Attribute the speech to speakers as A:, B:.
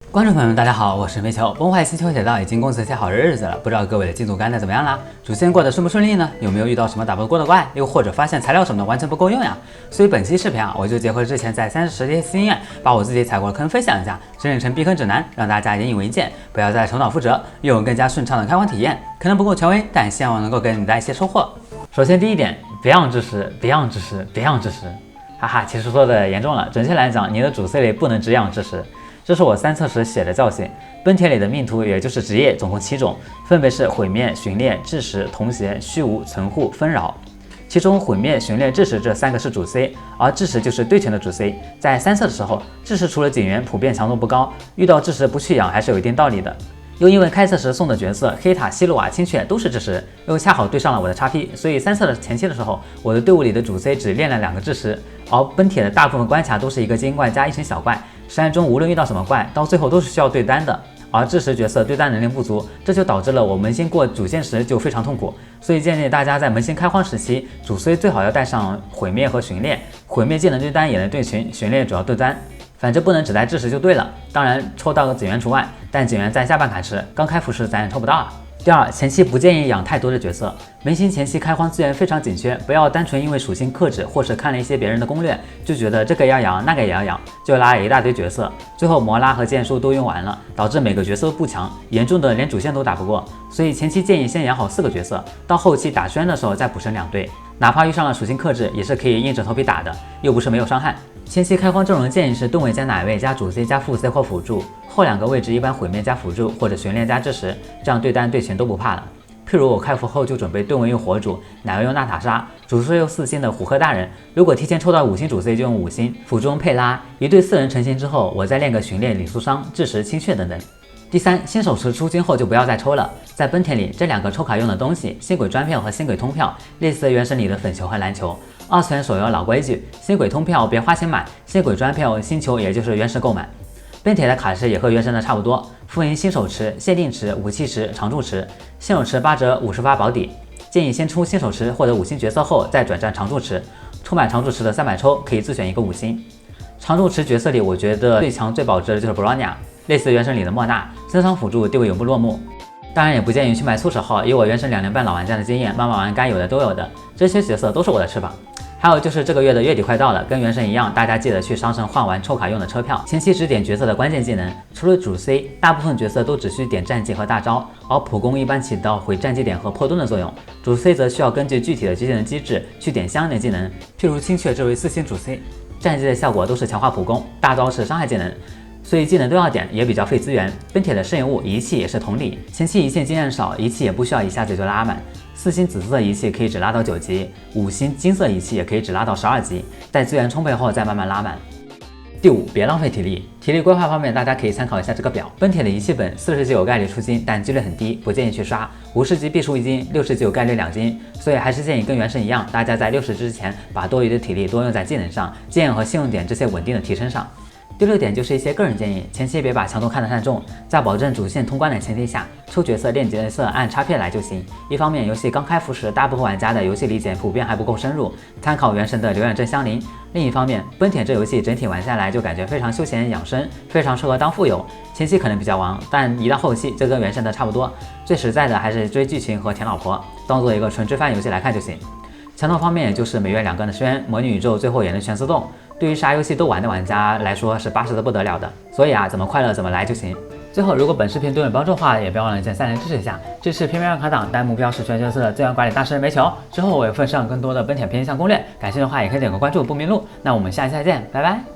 A: 观众朋友们，大家好，我是煤球。崩坏星球铁道已经共存些好日子了，不知道各位的进度干得怎么样啦？主线过得顺不顺利呢？有没有遇到什么打不过的怪？又或者发现材料什么的完全不够用呀？所以本期视频我就结合之前在30实际经验，把我自己踩过的坑分享一下，整理成避坑指南，让大家引以为戒，不要再重蹈覆辙，拥有更加顺畅的开荒体验。可能不够权威，但希望能够给你带一些收获。首先第一点，别让知识，别让知识，别让知识。哈哈，其实说的严重了，准确来讲，你的主 C 里不能只养知识。这是我3测时写的教训。本帖里的命图也就是职业总共7种，分别是毁灭、寻猎、致食、童邪、虚无、存护、纷扰。其中毁灭、寻猎、致食这3个是主 C， 而致食就是对权的主 C。在3测的时候，致食除了警员普遍强度不高，遇到致食不去养还是有一定道理的。又因为开测时送的角色黑塔、希洛瓦、青雀都是致食，又恰好对上了我的XP，所以3测的前期的时候，我的队伍里的主 C 只练了2个致食，而本帖的大部分关卡都是一个精英怪加一群小怪，实战中无论遇到什么怪，到最后都是需要对单的。而致食角色对单能力不足，这就导致了我扪心过主线时就非常痛苦，所以建议大家在扪心开荒时期，主 C 最好要带上毁灭和寻猎，毁灭既能对单也能对群，寻猎主要对单。反正不能只带致食就对了，当然抽到个警员除外，但警员在下半卡时刚开服时咱也抽不到啊。第二，前期不建议养太多的角色，扪心前期开荒资源非常紧缺，不要单纯因为属性克制或是看了一些别人的攻略，就觉得这个要养那个也要养，就拉了一大堆角色，最后摩拉和剑术都用完了，导致每个角色都不强，严重的连主线都打不过。所以前期建议先养好4个角色，到后期打轩的时候再补成2队，哪怕遇上了属性克制，也是可以硬着头皮打的，又不是没有伤害。前期开荒阵容建议是盾位加奶位加主 C 加副 C 或辅助，后2个位置一般毁灭加辅助或者寻猎加致食，这样对单对群都不怕了。譬如我开服后就准备盾位用火主，奶位用娜塔莎，主 C 用4星的虎克大人，如果提前抽到5星主 C 就用5星，辅助用佩拉，一队4人成型之后，我再练个寻猎、李素商、致食、青雀等等。第三，新手池出金后就不要再抽了。在本帖里，这2个抽卡用的东西，星轨专票和星轨通票，类似原神里的粉球和蓝球。2次元手游老规矩，星轨通票别花钱买，星轨专票星球也就是原石购买。本帖的卡池也和原神的差不多，附营新手池、限定池、武器池、常驻池。新手池8折58保底，建议先出新手池或者5星角色后再转战常驻池。充满常驻池的300抽可以自选一个5星。常驻池角色里，我觉得最强最保值的就是 Bronya， 类似原神里的莫娜，增伤辅助地位永不落幕。当然也不建议去买促使号，以我原神2年半老玩家的经验，慢慢玩该有的都有的，这些角色都是我的翅膀。还有就是这个月的月底快到了，跟原神一样，大家记得去商城换完抽卡用的车票。前期只点角色的关键技能，除了主 C， 大部分角色都只需点战绩和大招，而普攻一般起到回战绩点和破盾的作用，主 C 则需要根据具体的技能机制去点相应的技能，譬如青雀这为4星主 C， 战绩的效果都是强化普攻，大招是伤害技能。所以技能都要点，也比较费资源。本帖的圣物仪器也是同理，前期一线经验少，仪器也不需要一下子就拉满。4星紫色仪器可以只拉到9级，5星金色仪器也可以只拉到12级，待资源充沛后再慢慢拉满。第5，别浪费体力。体力规划方面，大家可以参考一下这个表。本帖的仪器本40级有概率出金，但几率很低，不建议去刷。50级必出1金，60级有概率2金，所以还是建议跟原神一样，大家在60之前把多余的体力多用在技能上、经验和信用点这些稳定的提升上。第6点就是一些个人建议，前期别把强度看得太重，在保证主线通关的前提下，抽角色练角色按XP来就行。一方面，游戏刚开服时，大部分玩家的游戏理解普遍还不够深入，参考原神的刘远征相邻。另一方面，本帖这游戏整体玩下来就感觉非常休闲养生，非常适合当副友。前期可能比较忙，但一到后期就跟原神的差不多。最实在的还是追剧情和舔老婆，当做一个纯追番游戏来看就行。强度方面，也就是每月2个的轩，魔女宇宙最后也能全自动。对于啥游戏都玩的玩家来说是巴适的不得了的，所以怎么快乐怎么来就行。最后，如果本视频对你有帮助的话，也别忘了点赞来支持一下。支持偏卡党，但目标是全角色的资源管理大师煤球。之后我会附上更多的本帖偏向攻略，感兴趣的话也可以点个关注不迷路。那我们下期再见，拜拜。